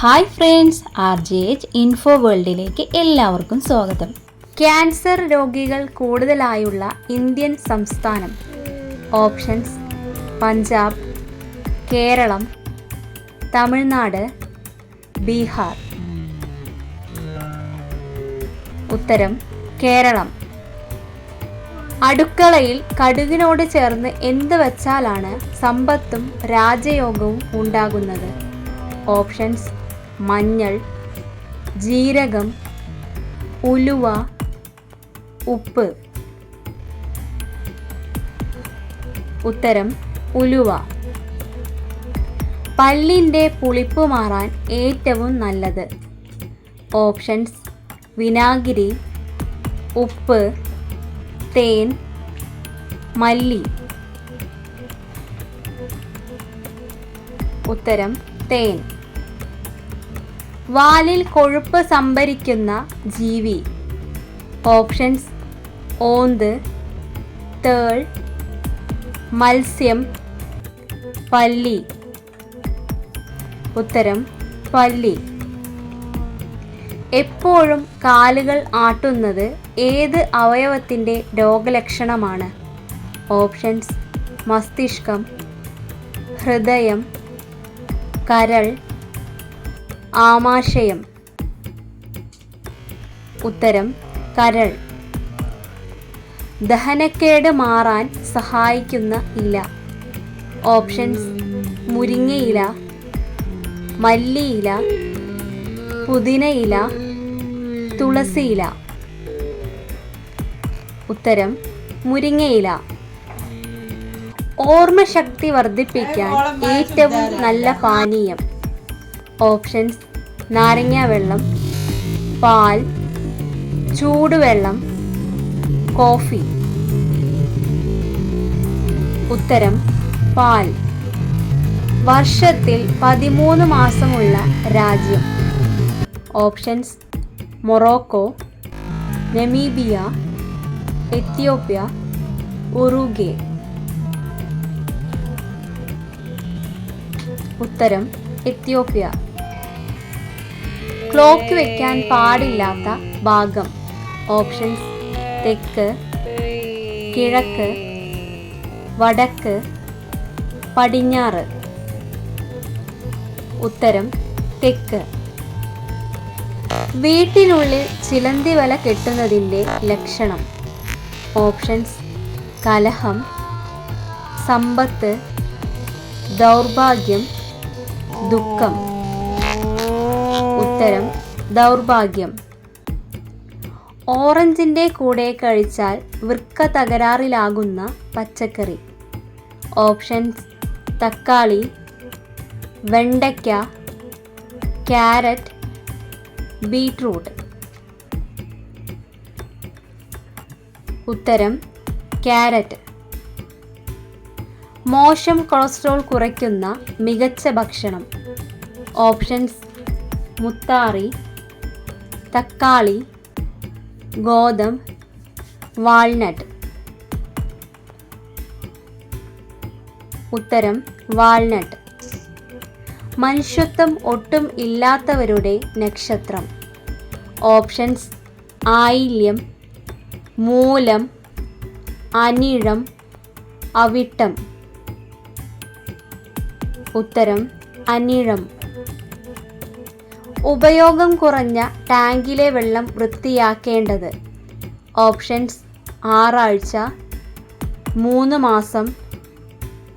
Hi friends, RJH info വേൾഡിലേക്ക് എല്ലാവർക്കും സ്വാഗതം. ക്യാൻസർ രോഗികൾ കൂടുതലായുള്ള ഇന്ത്യൻ സംസ്ഥാനം. ഓപ്ഷൻസ്: പഞ്ചാബ്, കേരളം, തമിഴ്നാട്, ബീഹാർ. ഉത്തരം: കേരളം. അടുക്കളയിൽ കടുകിനോട് ചേർന്ന് എന്ത് വച്ചാലാണ് സമ്പത്തും രാജയോഗവും ഉണ്ടാകുന്നത്? ഓപ്ഷൻസ്: മഞ്ഞൾ, ജീരകം, ഉലുവ, ഉപ്പ്. ഉത്തരം: ഉലുവ. പല്ലിൻ്റെ പുളിപ്പ് മാറാൻ ഏറ്റവും നല്ലത്? ഓപ്ഷൻസ്: വിനാഗിരി, ഉപ്പ്, തേൻ, മല്ലി. ഉത്തരം: തേൻ. വാലിൽ കൊഴുപ്പ് സംഭരിക്കുന്ന ജീവി? ഓപ്ഷൻസ്: ഓന്ത്, തേൾ, മത്സ്യം, പല്ലി. ഉത്തരം: പല്ലി. എപ്പോഴും കാലുകൾ ആട്ടുന്നത് ഏത് അവയവത്തിൻ്റെ രോഗലക്ഷണമാണ്? ഓപ്ഷൻസ്: മസ്തിഷ്കം, ഹൃദയം, കരൾ, ആമാശയം. ഉത്തരം: കരൾ. ദഹനക്കേട് മാറാൻ സഹായിക്കുന്ന ഇല? ഓപ്ഷൻസ്: മുരിങ്ങയില, മല്ലിയില, പുതിനയില, തുളസിയില. ഉത്തരം: മുരിങ്ങയില. ഓർമ്മശക്തി വർദ്ധിപ്പിക്കാൻ ഏറ്റവും നല്ല പാനീയം? ഓപ്ഷൻസ്: നാരങ്ങാവെള്ളം, പാൽ, ചൂടുവെള്ളം, കോഫി. ഉത്തരം: പാൽ. വർഷത്തിൽ 13 മാസമുള്ള രാജ്യം? Options: Morocco, Namibia, Ethiopia, Uruguay. ഉത്തരം: എത്യോപ്യ. ക്ലോക്ക് വയ്ക്കാൻ പാടില്ലാത്ത ഭാഗം? ഓപ്ഷൻസ്: തെക്ക്, കിഴക്ക്, വടക്ക്, പടിഞ്ഞാറ്. ഉത്തരം: തെക്ക്. വീട്ടിനുള്ളിൽ ചിലന്തി വല കെട്ടുന്നതിൻ്റെ ലക്ഷണം? ഓപ്ഷൻസ്: കലഹം, സമ്പത്ത്, ദൗർഭാഗ്യം, ദുഃഖം. ഉത്തരം: ദൗർഭാഗ്യം. ഓറഞ്ചിൻ്റെ കൂടെ കഴിച്ചാൽ വൃക്ക തകരാറിലാകുന്ന പച്ചക്കറി? ഓപ്ഷൻസ്: തക്കാളി, വെണ്ടയ്ക്ക, ക്യാരറ്റ്, ബീട്രൂട്ട്. ഉത്തരം: ക്യാരറ്റ്. മോശം കൊളസ്ട്രോൾ കുറയ്ക്കുന്ന മികച്ച ഭക്ഷണം? ഓപ്ഷൻസ്: മുത്താറി, തക്കാളി, ഗോതമ്പ്, വാൾനട്ട്. ഉത്തരം: വാൾനട്ട്. മനുഷ്യത്വം ഒട്ടും ഇല്ലാത്തവരുടെ നക്ഷത്രം? ഓപ്ഷൻസ്: ആയില്യം, മൂലം, അനിഴം, അവിട്ടം. ഉത്തരം: അനിഴം. ഉപയോഗം കുറഞ്ഞ ടാങ്കിലെ വെള്ളം വൃത്തിയാക്കേണ്ടത്? ഓപ്ഷൻസ്: 6 ആഴ്ച, 3 മാസം,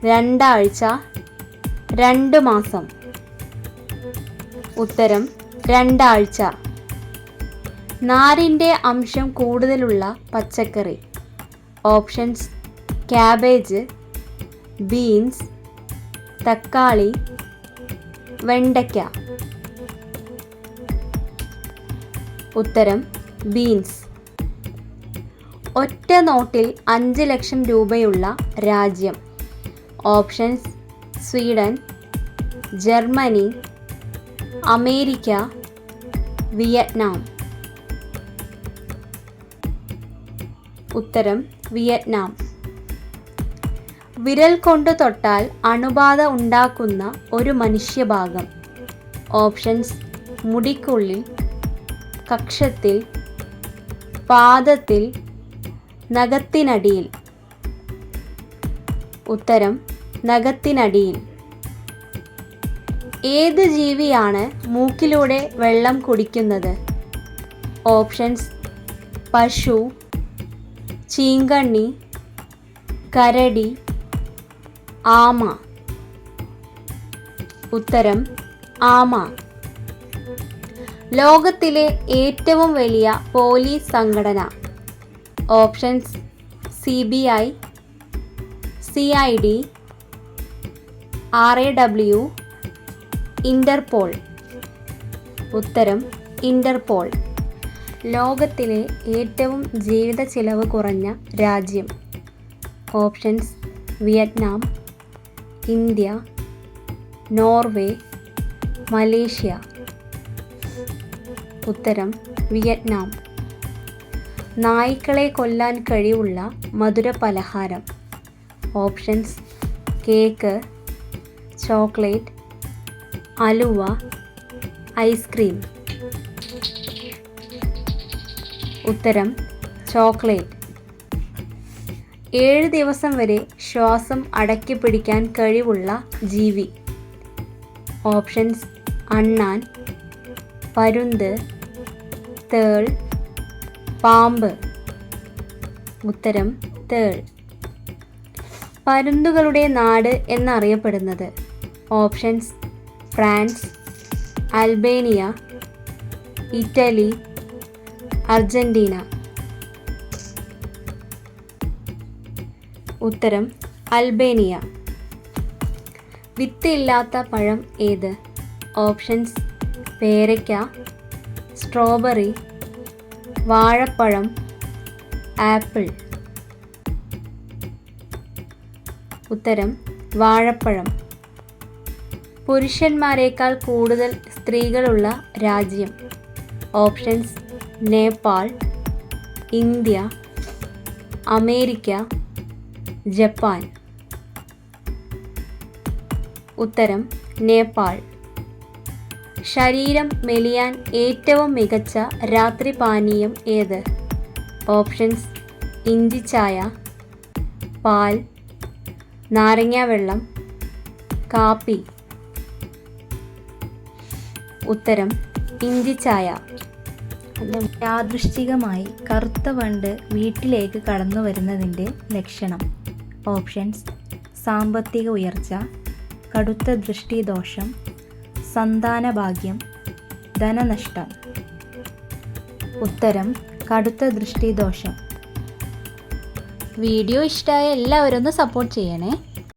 2 ആഴ്ച, 2 മാസം. ഉത്തരം: 2 ആഴ്ച. നാരിൻ്റെ അംശം കൂടുതലുള്ള പച്ചക്കറി? ഓപ്ഷൻസ്: ക്യാബേജ്, ബീൻസ്, തക്കാളി, വെണ്ടയ്ക്ക. ഉത്തരം: ബീൻസ്. ഒറ്റ നോട്ടിൽ 5 ലക്ഷം രൂപയുള്ള രാജ്യം? Options: Sweden, Germany, America, Vietnam. ഉത്തരം: വിയറ്റ്നാം. വിരൽ കൊണ്ട് തൊട്ടാൽ അണുബാധ ഉണ്ടാക്കുന്ന ഒരു മനുഷ്യഭാഗം? ഓപ്ഷൻസ് മുടിക്കുള്ളിൽ, കക്ഷത്തിൽ, പാദത്തിൽ, നഖത്തിനടിയിൽ. ഉത്തരം നഖത്തിനടിയിൽ. ഏത് ജീവിയാണ് മൂക്കിലൂടെ വെള്ളം കുടിക്കുന്നത്? ഓപ്ഷൻസ് പശു, ചീങ്കണ്ണി, കരടി, ആമ. ഉത്തരം ആമ. ലോകത്തിലെ ഏറ്റവും വലിയ പോലീസ് സംഘടന? Options CBI, CID, RAW, Interpol. ഉത്തരം ഇന്റർപോൾ. ലോകത്തിലെ ഏറ്റവും ജീവിത ചിലവ് കുറഞ്ഞ രാജ്യം? Options Vietnam, India, Norway, Malaysia. ഉത്തരം വിയറ്റ്നാം. നായ്ക്കളെ കൊല്ലാൻ കഴിവുള്ള മധുര പലഹാരം? ഓപ്ഷൻസ് കേക്ക്, ചോക്ലേറ്റ്, അലുവ, ഐസ്ക്രീം. ഉത്തരം ചോക്ലേറ്റ്. 7 ദിവസം വരെ ശ്വാസം അടക്കി പിടിക്കാൻ കഴിവുള്ള ജീവി? ഓപ്ഷൻസ് അണ്ണാൻ, പരുന്ത്, തേൾ, പാമ്പ്. ഉത്തരം തേൾ. പരുന്തുകളുടെ നാട് എന്നറിയപ്പെടുന്നത്? Options France, Albania, Italy, Argentina. ഉത്തരം അൽബേനിയ. വിത്ത് ഇല്ലാത്ത പഴം ഏത്? ഓപ്ഷൻസ് പേരയ്ക്ക, സ്ട്രോബെറി, വാഴപ്പഴം, ആപ്പിൾ. ഉത്തരം വാഴപ്പഴം. പുരുഷന്മാരെക്കാൾ കൂടുതൽ സ്ത്രീകളുള്ള രാജ്യം? Options Nepal, India, America, Japan. ഉത്തരം നേപ്പാൾ. ശരീരം മെലിയാൻ ഏറ്റവും മികച്ച രാത്രി പാനീയം ഏത്? ഓപ്ഷൻസ് ഇഞ്ചിച്ചായ, പാൽ, നാരങ്ങാവെള്ളം, കാപ്പി. ഉത്തരം ഇഞ്ചിച്ചായ. യാദൃശ്ചികമായി കറുത്ത വണ്ട് വീട്ടിലേക്ക് കടന്നു വരുന്നതിൻ്റെ ലക്ഷണം? ഓപ്ഷൻസ് സാമ്പത്തിക ഉയർച്ച, കടുത്ത ദൃഷ്ടിദോഷം, സന്താനഭാഗ്യം, ധനനഷ്ടം. ഉത്തരം കടുത്ത ദൃഷ്ടിദോഷം. വീഡിയോ ഇഷ്ടമായ എല്ലാവരും ഒന്ന് സപ്പോർട്ട് ചെയ്യണേ.